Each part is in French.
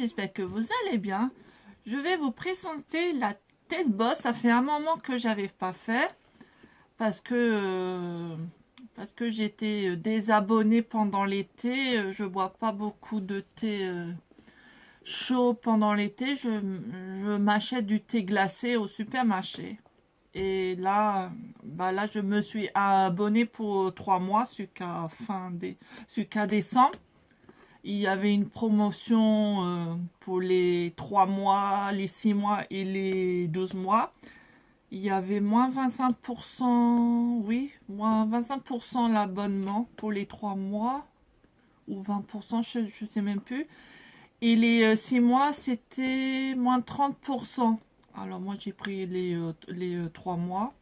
j'espère que vous allez bien. Je vais vous présenter la test boss. Ça fait un moment que j'avais pas fait parce que j'étais désabonnée pendant l'été. Je bois pas beaucoup de thé chaud pendant l'été. Je m'achète du thé glacé au supermarché. Et là, là, je me suis abonnée pour 3 mois jusqu'à décembre. Il y avait une promotion pour les 3 mois, les 6 mois et les 12 mois. Il y avait moins 25%, oui, moins 25% l'abonnement pour les 3 mois, ou 20%, je ne sais même plus. Et les 6 mois, c'était moins 30%. Alors moi, j'ai pris les 3 mois.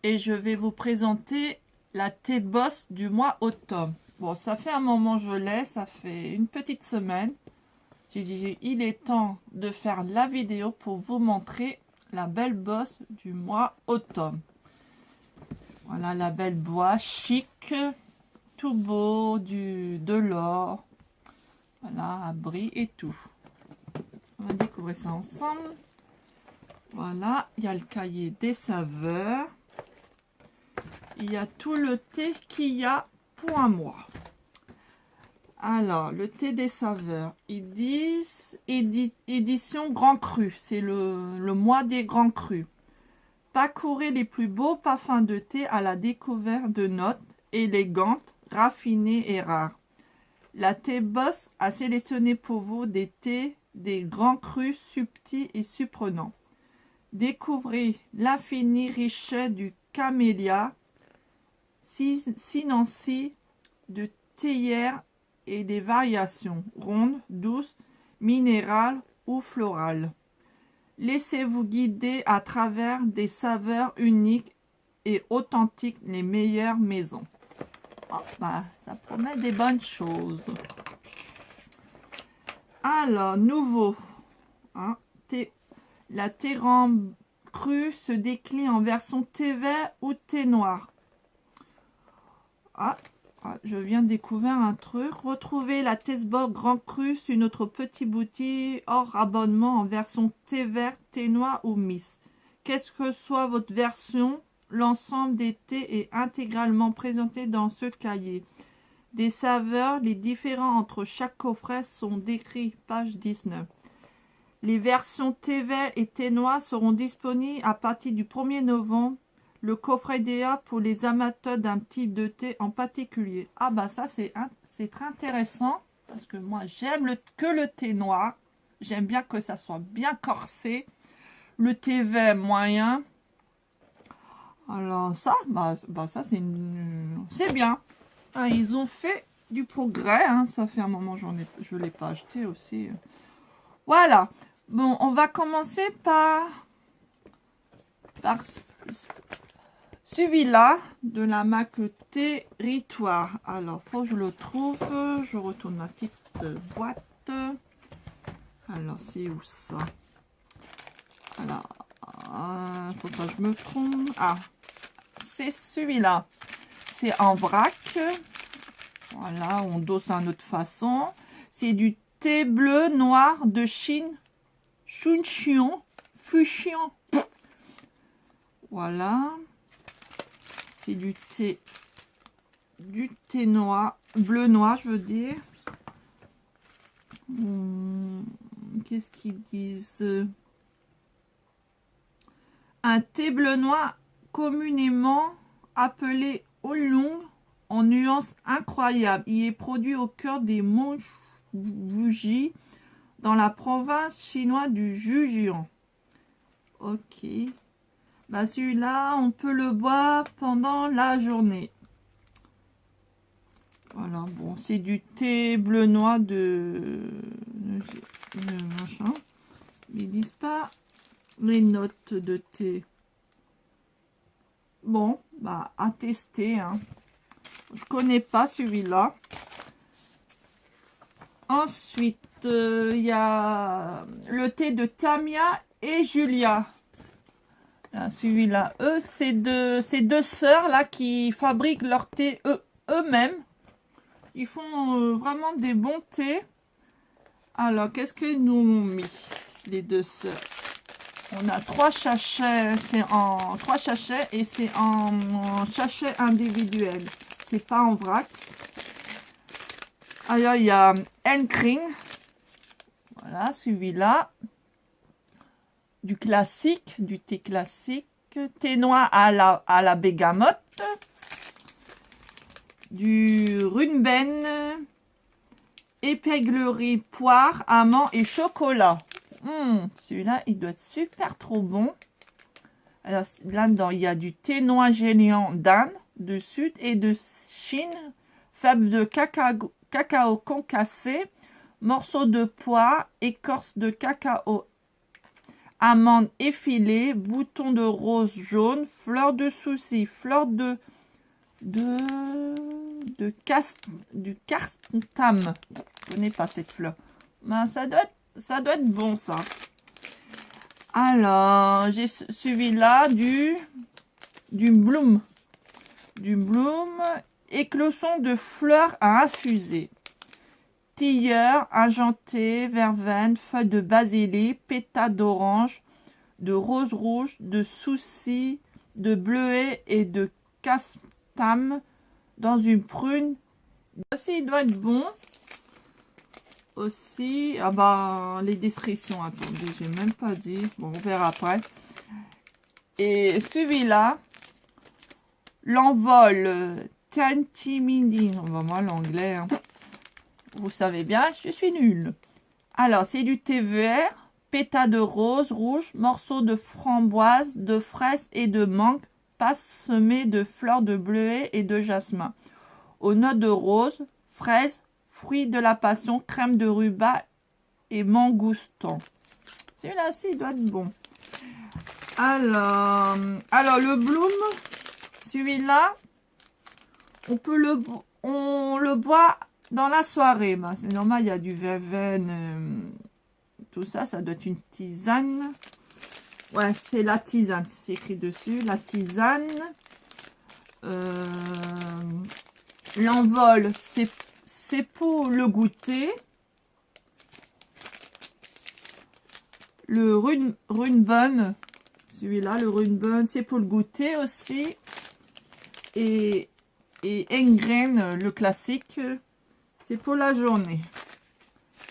Et je vais vous présenter la T-Boss du mois octobre. Bon, ça fait un moment que je l'ai, ça fait une petite semaine. J'ai dit, il est temps de faire la vidéo pour vous montrer la belle bosse du mois octobre. Voilà la belle bois chic, tout beau, de l'or. Voilà, abri et tout. On va découvrir ça ensemble. Voilà, il y a le cahier des saveurs. Il y a tout le thé qu'il y a pour un mois. Alors, le thé des saveurs, ils disent édition Grand Cru. C'est le mois des Grands Crus. Parcourez les plus beaux parfums de thé à la découverte de notes élégantes, raffinées et rares. La Thé Boss a sélectionné pour vous des thés des grands crus subtils et surprenants. Découvrez l'infinie richesse du camélia, Sinancy, de théière et des variations rondes, douces, minérales ou florales. Laissez-vous guider à travers des saveurs uniques et authentiques, les meilleures maisons. Oh, ça promet des bonnes choses. Alors, nouveau. Hein, la thé crue se décline en version thé vert ou thé noir. Je viens de découvrir un truc. Retrouvez la Taste Boss Grand Cru sur notre petite boutique hors abonnement en version thé vert, thé noir ou mix. Qu'est-ce que soit votre version, l'ensemble des thés est intégralement présenté dans ce cahier. Des saveurs, les différents entre chaque coffret sont décrits, page 19. Les versions thé vert et thé noir seront disponibles à partir du 1er novembre. Le coffret DA pour les amateurs d'un type de thé en particulier. Ça c'est très intéressant parce que moi j'aime que le thé noir. J'aime bien que ça soit bien corsé. Le thé vert moyen. Alors ça, ça c'est bien. Ils ont fait du progrès. Ça fait un moment je ne l'ai pas acheté aussi. Voilà. Bon, on va commencer par celui-là de la marque Territoire. Alors, faut que je le trouve. Je retourne ma petite boîte. Alors, c'est où ça? Alors, faut pas que je me trompe. C'est celui-là. C'est en vrac. Voilà, on dose à notre façon. C'est du thé bleu noir de Chine. Fuxion. Voilà. C'est du thé noir, bleu noir, je veux dire. Qu'est-ce qu'ils disent? Un thé bleu noir communément appelé oolong en nuances incroyables. Il est produit au cœur des monts Fuji dans la province chinoise du Zhejiang. Ok. Celui-là, on peut le boire pendant la journée. Voilà, bon, c'est du thé bleu noir de machin. Ils disent pas les notes de thé. Bon, à tester. Je connais pas celui-là. Ensuite, il y a le thé de Tamia et Julia. Celui-là, c'est deux sœurs là qui fabriquent leur thé eux-mêmes. Ils font vraiment des bons thés. Alors, qu'est-ce qu'ils nous ont mis, les deux sœurs? On a 3 sachets, c'est en 3 sachets et c'est en sachet individuel. C'est pas en vrac. Alors, il y a Enkring. Voilà, celui-là. Du classique, du thé classique. Thé noir à la bergamote. Du Runben. Épinglerie, poire, amande et chocolat. Celui-là, il doit être super trop bon. Alors, là-dedans, il y a du thé noir géant d'Inde, de Sud et de Chine. Fèves de cacao concassé. Morceaux de poire, écorce de cacao, amandes effilées, boutons de rose jaune, fleurs de souci, fleurs du castam. Je connais pas cette fleur. Ben, ça doit être bon, ça. Alors, j'ai suivi là du bloom. Du bloom, écloson de fleurs à infuser. Tilleur, argenté, verveine, feuilles de basilic, pétales d'orange, de rose rouge, de souci, de bleuet et de castam dans une prune. Aussi, il doit être bon. Aussi, ah bah, les descriptions, attendez, j'ai même pas dit. Bon, on verra après. Et celui-là, l'envol Tantimini. On va voir l'anglais, hein. Vous savez bien, je suis nulle. Alors, c'est du thé vert, pétales de rose rouge, morceaux de framboise, de fraise et de mangue, parsemé de fleurs de bleuet et de jasmin. Aux notes de rose, fraises, fruits de la passion, crème de rhubarbe et mangoustan. Celui-là aussi, il doit être bon. Alors le bloom, celui-là, on le boit dans la soirée. Ben, c'est normal, il y a du verveine, tout ça, ça doit être une tisane. Ouais, c'est la tisane, c'est écrit dessus, la tisane. L'envol, c'est pour le goûter. Le Runben, celui-là, le Runben, c'est pour le goûter aussi. Et Engren, le classique, c'est pour la journée.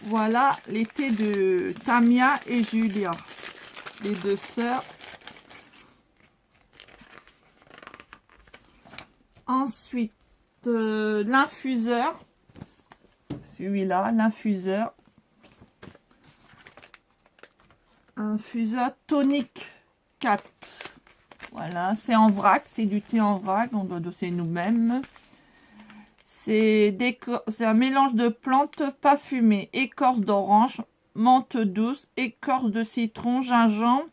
Voilà les thés de Tamia et Julia, les deux sœurs. Ensuite, l'infuseur. Celui-là, l'infuseur. Infuseur tonique 4. Voilà, c'est en vrac, c'est du thé en vrac, on doit doser nous-mêmes. C'est un mélange de plantes parfumées, écorce d'orange, menthe douce, écorce de citron, gingembre,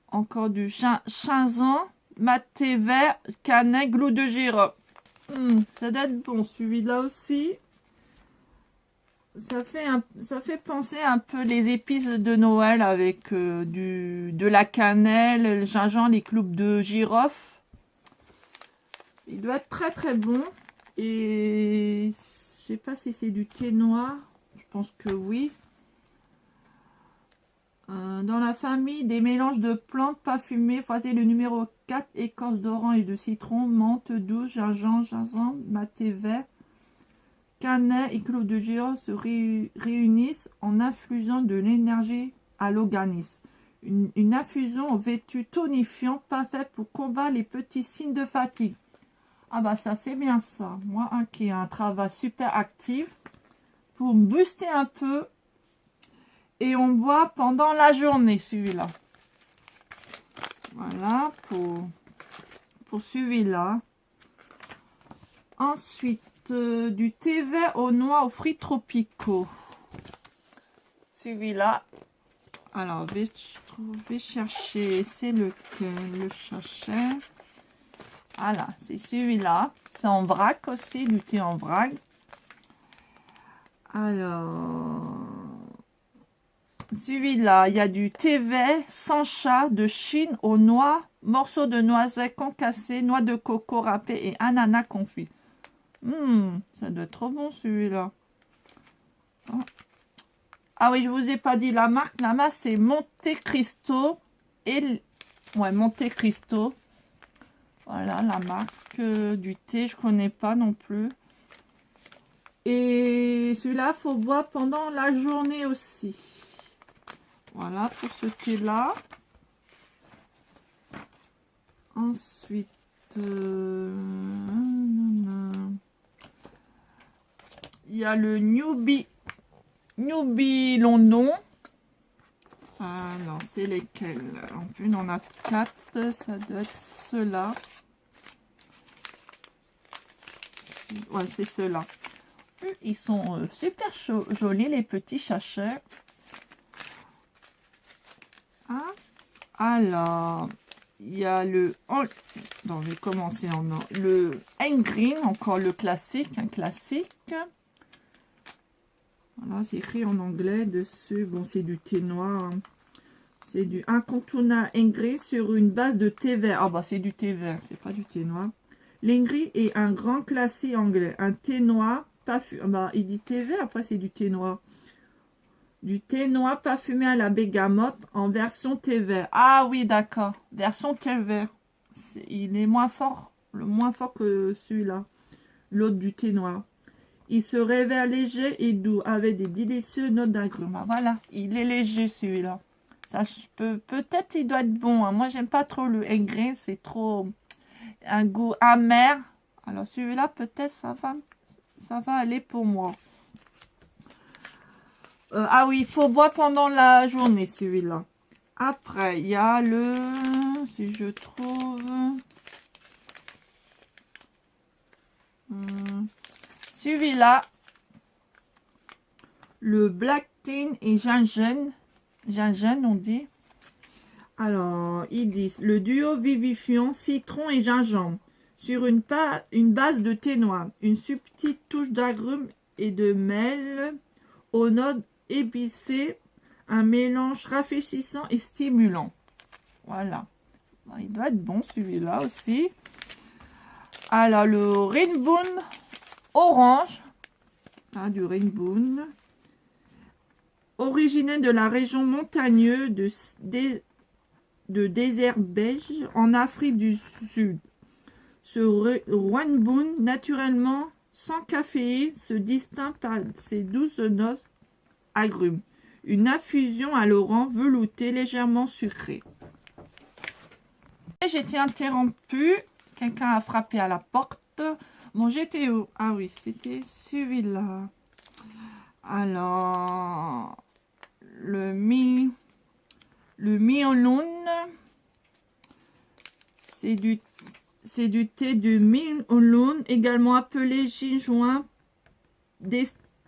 encore du chinsan, maté vert, cannelle, glou de girofle. Ça doit être bon, celui-là aussi. Ça fait penser un peu les épices de Noël avec de la cannelle, le gingembre, les clous de girofle. Il doit être très très bon. Et je sais pas si c'est du thé noir. Je pense que oui. Dans la famille des mélanges de plantes parfumées, voici le numéro 4, écorce d'orange et de citron, menthe douce, gingembre, maté vert, cannelle et clous de girofle se réunissent en infusant de l'énergie à l'organisme. Une infusion au vertu tonifiant parfaite pour combattre les petits signes de fatigue. Ah bah ça c'est bien ça. Moi qui ai un travail super actif, pour booster un peu. Et on boit pendant la journée celui-là. Voilà pour celui-là. Ensuite, du thé vert aux noix aux fruits tropicaux. Celui-là. Alors, je vais chercher. C'est le sachet. Voilà, c'est celui-là. C'est en vrac aussi, du thé en vrac. Alors, celui-là, il y a du thé vert sans chat de Chine aux noix, morceaux de noisettes concassées, noix de coco râpées et ananas confit. Ça doit être trop bon celui-là. Oh, Ah oui, je vous ai pas dit la marque. La marque, c'est Monte Cristo. Ouais, Monte Cristo. Voilà, la marque du thé. Je connais pas non plus. Et celui-là, faut boire pendant la journée aussi. Voilà, pour ce thé-là. Ensuite, il y a le Newbie London. Alors, c'est lesquels? En plus, on en a 4. Ça doit être ceux-là. Ouais, c'est ceux-là. Ils sont super jolis, les petits sachets. Ah. Alors, il y a le... Non, je vais commencer en... Le Green, encore le classique, un classique. Voilà, c'est écrit en anglais dessus. Bon, c'est du thé noir. Hein. C'est du incontournable Green sur une base de thé vert. Ah bah, c'est du thé vert, c'est pas du thé noir. L'Ingrid est un grand classique anglais. Un thé noir, parfumé. Bah, il dit thé vert, après c'est du thé noir. Du thé noir parfumé à la bergamote en version thé vert. Ah oui, d'accord. Version thé vert. Il est moins fort. Le moins fort que celui-là. L'autre du thé noir. Il se révèle léger et doux avec des délicieuses notes d'agrumes. Ah, voilà, il est léger celui-là. Ça, peut-être il doit être bon. Hein. Moi, j'aime pas trop le Green. C'est trop un goût amer. Alors celui-là, peut-être ça va aller pour moi. Ah oui, il faut boire pendant la journée, celui-là. Après, il y a le... Si je trouve... celui-là. Le Black Tea et Gingembre. Gingembre, on dit. Alors, ils disent le duo vivifiant citron et gingembre. Sur une base de thé noir. Une subtile touche d'agrumes et de miel aux notes épicées, un mélange rafraîchissant et stimulant. Voilà. Il doit être bon celui-là aussi. Alors, le Rainbow Orange. Ah, du Rainbow. Originaire de la région montagneuse de désert beige en Afrique du Sud. Ce Rainbow, naturellement sans caféine, se distingue par ses douces notes agrumes. Une infusion à l'orange velouté légèrement sucrée. J'ai été interrompue. Quelqu'un a frappé à la porte. Bon, j'étais où? Ah oui, c'était celui-là. Alors, le Mi-Oolong, c'est du thé de Mi-Oolong, également appelé gingembre,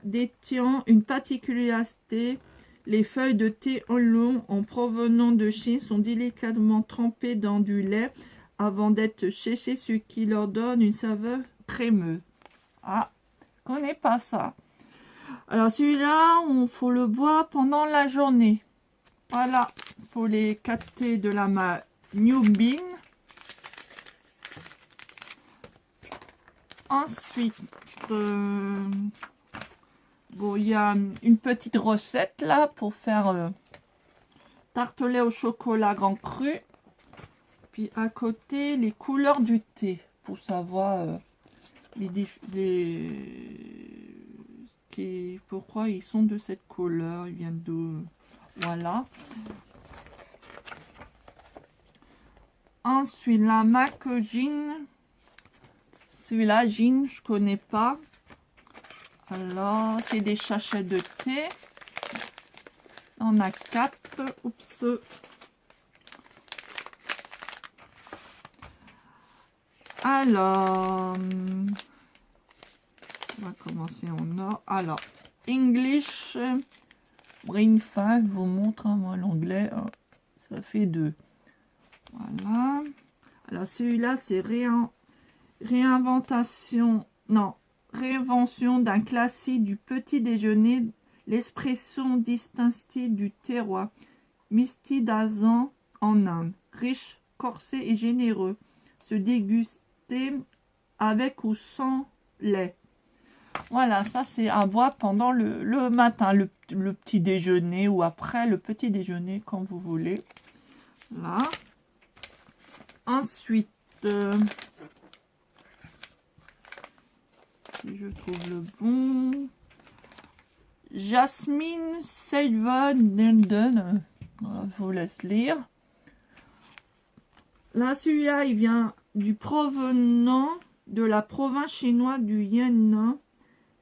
détient une particularité. Les feuilles de thé oolong en provenance de Chine sont délicatement trempées dans du lait avant d'être séchées, ce qui leur donne une saveur crémeuse. Ah, je connais pas ça. Alors celui-là, il faut le boire pendant la journée. Voilà, pour les 4 thés de la marque Newbie. Ensuite, bon, il y a une petite recette là pour faire tartelets au chocolat grand cru. Puis à côté, les couleurs du thé pour savoir pourquoi ils sont de cette couleur. Ils viennent d'où? Voilà. Ensuite, la marque Gin. Celui-là, Gin, je connais pas. Alors, c'est des sachets de thé. On a 4. Oups. Alors, on va commencer en or. Alors, English Brain 5 vous montre, hein, moi l'anglais, ça fait 2. Voilà. Alors, celui-là, c'est réinvention d'un classique du petit déjeuner, l'expression distinctive du terroir, Misty d'Azan en Inde, riche, corsé et généreux, se déguster avec ou sans lait. Voilà, ça c'est à boire pendant le matin, le petit déjeuner ou après le petit déjeuner, quand vous voulez. Là. Ensuite, si je trouve le bon, Jasmine Savon Linden. Voilà, je vous laisse lire. Là, celui-là, il vient du provenant de la province chinoise du Yunnan.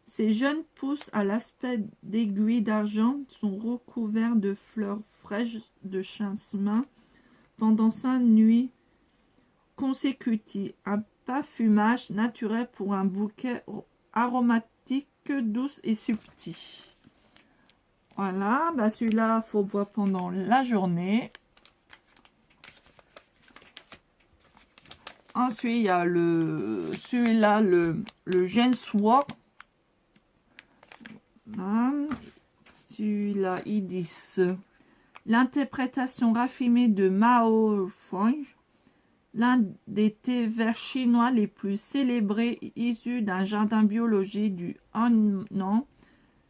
Ces jeunes pousses à l'aspect d'aiguilles d'argent sont recouverts de fleurs fraîches de jasmin pendant 5 nuits consécutives. Un parfumage naturel pour un bouquet aromatique, douce et subtil. Voilà, bah celui-là, il faut boire pendant la journée. Ensuite, il y a celui-là, le Genswar. Celui-là, ils disent l'interprétation raffinée de Mao Feng, l'un des thés verts chinois les plus célébrés, issus d'un jardin biologique du Henan.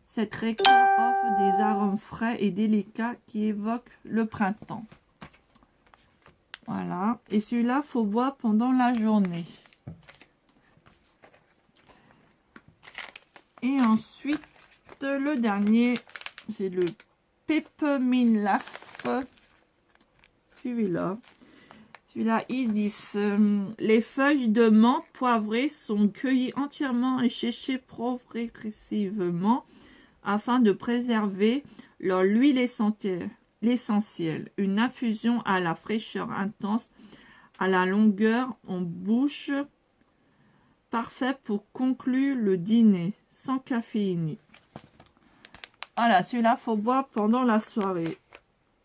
Cette récolte offre des arômes frais et délicats qui évoquent le printemps. Voilà. Et celui-là, faut boire pendant la journée. Et ensuite, le dernier, c'est le Peppermint Leaf. Celui-là. Celui-là, ils disent les feuilles de menthe poivrées sont cueillies entièrement et séchées progressivement afin de préserver leur huile essentielle. Une infusion à la fraîcheur intense, à la longueur en bouche, parfait pour conclure le dîner, sans caféine. Voilà, celui-là, faut boire pendant la soirée.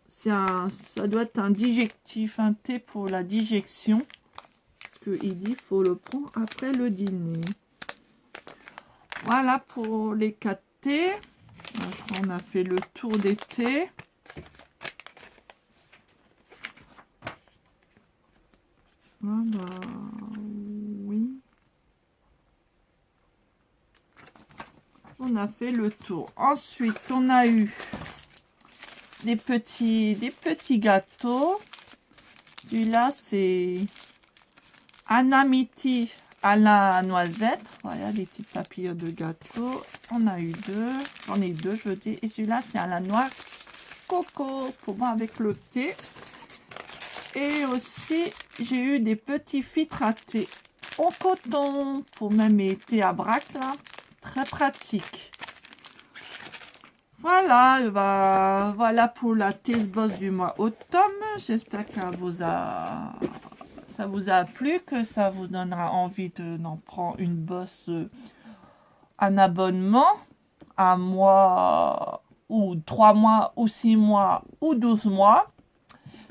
Ça doit être un digestif, un thé pour la digestion. Parce qu'il dit qu'il faut le prendre après le dîner. Voilà pour les 4 thés. Je crois qu'on a fait le tour des thés. Voilà, oui. On a fait le tour. Ensuite, on a eu des petits gâteaux. Celui-là, c'est Anamiti à la noisette. Voilà, des petites papilles de gâteau. On a eu 2. J'en ai 2, je veux dire. Et celui-là, c'est à la noix coco pour boire avec le thé. Et aussi, j'ai eu des petits filtres à thé en coton pour même mes thés à braque là. Très pratique. Voilà, bah, voilà pour la Taste Boss du mois automne. J'espère que ça vous a plu, que ça vous donnera envie d'en prendre une bosse, un abonnement à mois ou 3 mois ou 6 mois ou 12 mois.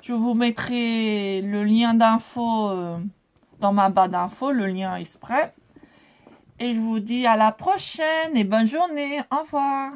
Je vous mettrai le lien d'info dans ma barre d'infos, le lien exprès. Et je vous dis à la prochaine et bonne journée. Au revoir.